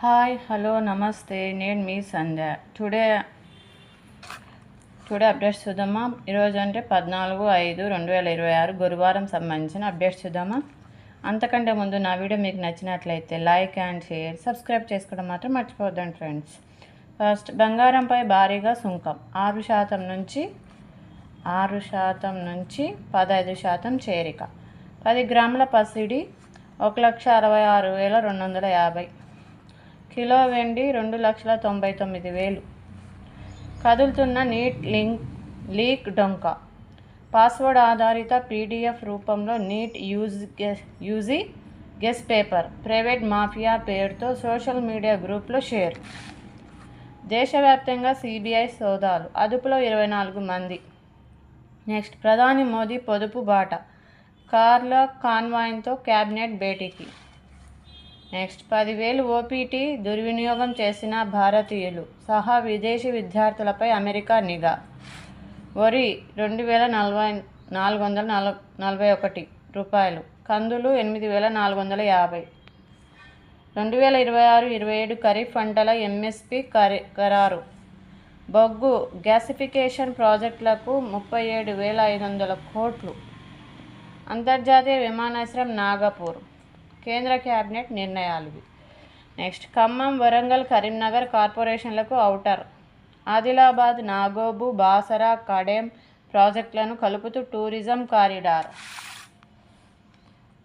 Hi hello నమస్తే నేను మీ సంధ్య. Today updates చూద్దామా. ఈరోజు అంటే 14/5/2026 గురువారం సంబంధించిన అప్డేట్స్ చూద్దామా. అంతకంటే ముందు నా వీడియో మీకు నచ్చినట్లయితే లైక్ అండ్ షేర్, సబ్స్క్రైబ్ చేసుకోవడం మాత్రం మర్చిపోద్దండి ఫ్రెండ్స్. ఫస్ట్, బంగారంపై భారీగా సుంకం 6% నుంచి 15% చేరిక. 10 గ్రాముల పసిడి 1,66,250. కిలో వెండి 2,99,000. కదులుతున్న నీట్ లీక్ డొంక. పాస్వర్డ్ ఆధారిత పీడీఎఫ్ రూపంలో NEET UG guess paper private mafia పేరుతో సోషల్ మీడియా గ్రూప్లో షేర్. దేశవ్యాప్తంగా సిబిఐ సోదాలు, అదుపులో 24 మంది. నెక్స్ట్, ప్రధాని మోదీ పొదుపు బాట, కార్ల కాన్వాయ్తో క్యాబినెట్ భేటీకి. నెక్స్ట్, 10,000 ఓపీటీ దుర్వినియోగం చేసిన భారతీయులు సహా విదేశీ విద్యార్థులపై అమెరికా నిఘా. వరి 2,441 రూపాయలు, కందులు 8,450. 2026-27 ఖరీఫ్ పంటల ఎంఎస్పీ ఖరారు. బొగ్గు గ్యాసిఫికేషన్ ప్రాజెక్టులకు 37,500 కోట్లు. అంతర్జాతీయ విమానాశ్రయం నాగపూర్, కేంద్ర కేబినెట్ నిర్ణయాలు. నెక్స్ట్, ఖమ్మం, వరంగల్, కరీంనగర్ కార్పొరేషన్లకు ఔటర్. ఆదిలాబాద్, నాగోబు, బాసరా, కడెం ప్రాజెక్టులను కలుపుతూ టూరిజం కారిడార్.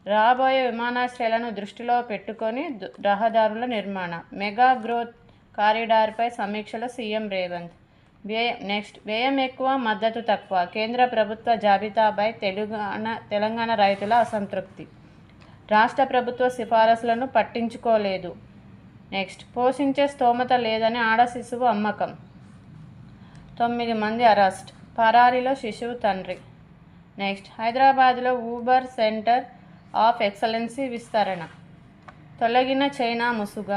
రాబోయే విమానాశ్రయాలను దృష్టిలో పెట్టుకొని రహదారుల నిర్మాణం. మెగా గ్రోత్ కారిడార్పై సమీక్షలో సీఎం రేవంత్. వ్యయం ఎక్కువ, మద్దతు తక్కువ. కేంద్ర ప్రభుత్వ జాబితాపై తెలంగాణ రైతుల అసంతృప్తి. రాష్ట్ర ప్రభుత్వ సిఫారసులను పట్టించుకోలేదు. నెక్స్ట్, పోషించే స్తోమత లేదని ఆడ శిశువు అమ్మకం. 9 మంది అరెస్ట్, పరారీలో శిశువు తండ్రి. నెక్స్ట్, హైదరాబాద్లో ఊబర్ సెంటర్ ఆఫ్ ఎక్సలెన్సీ విస్తరణ. తొలగిన చైనా ముసుగ.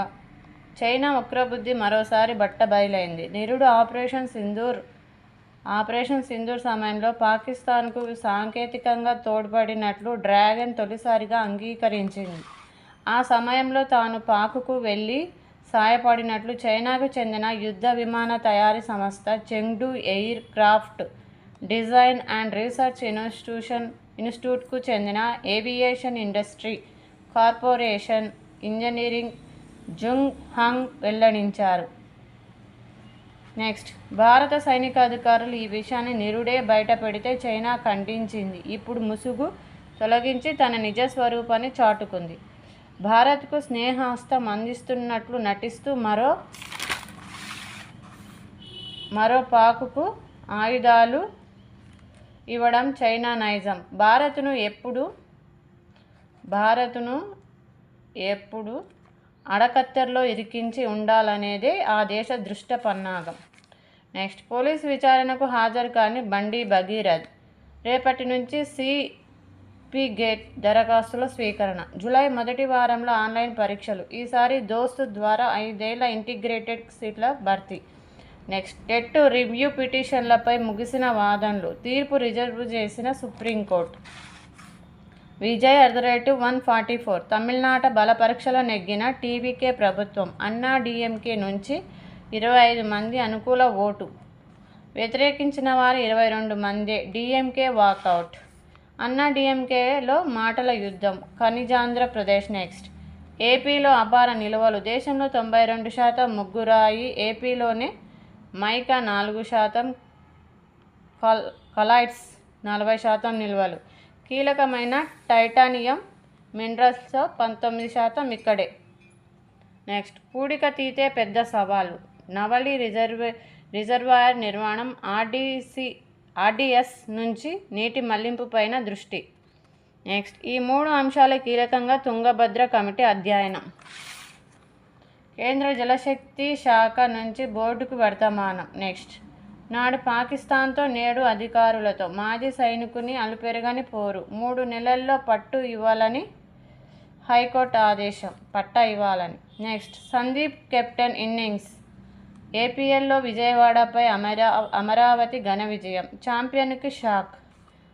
చైనా ఉగ్రబుద్ధి మరోసారి బట్టబయలైంది. నిరుడు ఆపరేషన్ సింధూర్ సమయంలో పాకిస్తాన్కు సాంకేతికంగా తోడ్పడినట్లు డ్రాగన్ తొలిసారిగా అంగీకరించింది. ఆ సమయంలో తాను పాక్కు వెళ్లి సాయపడినట్లు చైనాకు చెందిన యుద్ధ విమాన తయారీ సంస్థ Chengdu aircraft design and research ఇన్స్టిట్యూట్కు చెందిన ఏవియేషన్ ఇండస్ట్రీ కార్పొరేషన్ ఇంజనీరింగ్ జుంగ్ హంగ్ వెల్లడించారు. నెక్స్ట్, భారత సైనికాధికారులు ఈ విషయాన్ని నిరుడే బయటపెడితే చైనా ఖండించింది. ఇప్పుడు ముసుగు తొలగించి తన నిజ స్వరూపాన్ని చాటుకుంది. భారత్కు స్నేహహస్తం అందిస్తున్నట్లు నటిస్తూ మరో పాక్కు ఆయుధాలు ఇవ్వడం చైనా నైజం. భారత్ను ఎప్పుడు అడకత్తెరలో ఇరికించి ఉండాలనేదే ఆ దేశ దృష్ట పన్నాగం. నెక్స్ట్, పోలీసు విచారణకు హాజరు కాని బండి భగీరథ్. రేపటి నుంచి సిపి గేట్ దరఖాస్తుల స్వీకరణ. జూలై మొదటి వారంలో ఆన్లైన్ పరీక్షలు. ఈసారి దోస్త్ ద్వారా 5 ఏళ్ల ఇంటిగ్రేటెడ్ సీట్ల భర్తీ. నెక్స్ట్, టెట్ రివ్యూ పిటిషన్లపై ముగిసిన వాదనలు. తీర్పు రిజర్వ్ చేసిన సుప్రీంకోర్టు. విజయ్ @144. తమిళనాట బల పరీక్షలో నెగ్గిన టీవీకే ప్రభుత్వం. అన్నా డీఎంకే నుంచి 25 మంది అనుకూల ఓటు. వ్యతిరేకించిన వారు 22 మందే. డీఎంకే వాకౌట్. అన్నా డీఎంకేలో మాటల యుద్ధం. ఖనిజాంధ్రప్రదేశ్. నెక్స్ట్, ఏపీలో అపార నిల్వలు. దేశంలో 92% ముగ్గురాయి. ఏపీలోనే మైకా 4%, కలైట్స్ 40% నిల్వలు. కీలకమైన టైటానియం మినరల్స్లో 19% ఇక్కడే. నెక్స్ట్, పూడిక తీతే పెద్ద సవాలు. నవలి రిజర్వాయర్ నిర్మాణం. ఆర్డీఎస్ నుంచి నీటి మళ్లింపుపైన దృష్టి. నెక్స్ట్, ఈ 3 అంశాలే కీలకంగా తుంగభద్ర కమిటీ అధ్యయనం. కేంద్ర జలశక్తి శాఖ నుంచి బోర్డుకు వర్తమానం. నెక్స్ట్, నాడు పాకిస్తాన్తో నేడు అధికారులతో. మాజీ సైనికుని అలుపెరగని పోరు. 3 నెలల్లో పట్టు ఇవ్వాలని హైకోర్టు ఆదేశం. Next, Sandeep captain innings. ఏపీఎల్లో విజయవాడపై అమరావతి ఘన విజయం. ఛాంపియన్కి షాక్.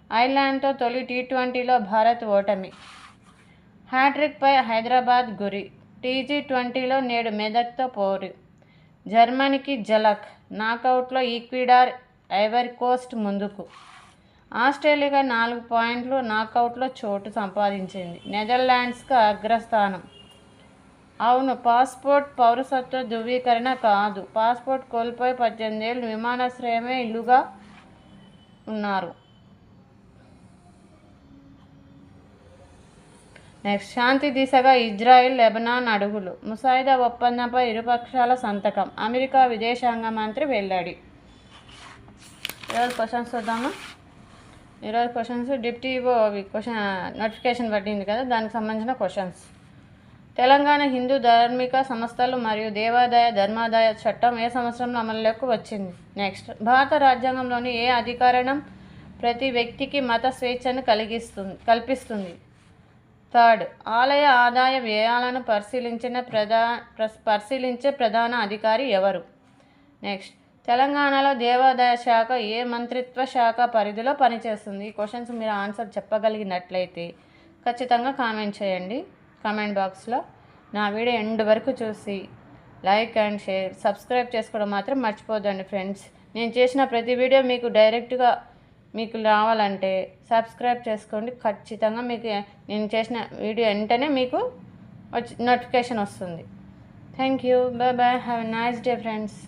ఐర్లాండ్తో తొలి టీ20లో భారత్ ఓటమి. హ్యాట్రిక్పై హైదరాబాద్ గురి. T20లో నేడు మెదక్తో పోరు. జర్మనీకి ఝలక్, నాకౌట్లో ఈక్వెడార్ ఐవరీ కోస్ట్ ముందుకు. ఆస్ట్రేలియా 4 పాయింట్లు నాకౌట్లో చోటు సంపాదించింది. నెదర్లాండ్స్కు అగ్రస్థానం. అవును, పాస్పోర్ట్ పౌరసత్వ ధృవీకరణ కాదు. పాస్పోర్ట్ కోల్పోయి 18 ఏళ్ళు విమానాశ్రయమే ఇల్లుగా ఉన్నారు. నెక్స్ట్, శాంతి దిశగా ఇజ్రాయిల్ లెబనాన్ అడుగులు. ముసాయిదా ఒప్పందంపై ఇరుపక్షాల సంతకం. అమెరికా విదేశాంగ మంత్రి వెల్లడి. ఈరోజు క్వశ్చన్స్ చూద్దామా. ఈరోజు క్వశ్చన్స్ డిప్టీఓ నోటిఫికేషన్ పట్టింది కదా, దానికి సంబంధించిన క్వశ్చన్స్. తెలంగాణ హిందూ ధార్మిక సంస్థలు మరియు దేవాదాయ ధర్మాదాయ చట్టం ఏ సంవత్సరంలో అమలులోకి వచ్చింది? నెక్స్ట్, భారత రాజ్యాంగంలోని ఏ అధికరణం ప్రతి వ్యక్తికి మత స్వేచ్ఛను కల్పిస్తుంది? థర్డ్, ఆలయ ఆదాయ వ్యయాలను పరిశీలించే ప్రధాన అధికారి ఎవరు? నెక్స్ట్, తెలంగాణలో దేవాదాయ శాఖ ఏ మంత్రిత్వ శాఖ పరిధిలో పనిచేస్తుంది? ఈ క్వశ్చన్స్ మీరు ఆన్సర్ చెప్పగలిగినట్లయితే ఖచ్చితంగా కామెంట్ చేయండి కామెంట్ బాక్స్లో. నా వీడియో ఎండ్ వరకు చూసి లైక్ అండ్ షేర్, సబ్స్క్రైబ్ చేసుకోవడం మాత్రం మర్చిపోద్దండి ఫ్రెండ్స్. నేను చేసిన ప్రతి వీడియో మీకు డైరెక్ట్గా మీకు రావాలంటే సబ్స్క్రైబ్ చేసుకోండి. ఖచ్చితంగా మీకు నేను చేసిన వీడియో వెంటనే మీకు నోటిఫికేషన్ వస్తుంది. Thank you, bye bye, have a nice day friends.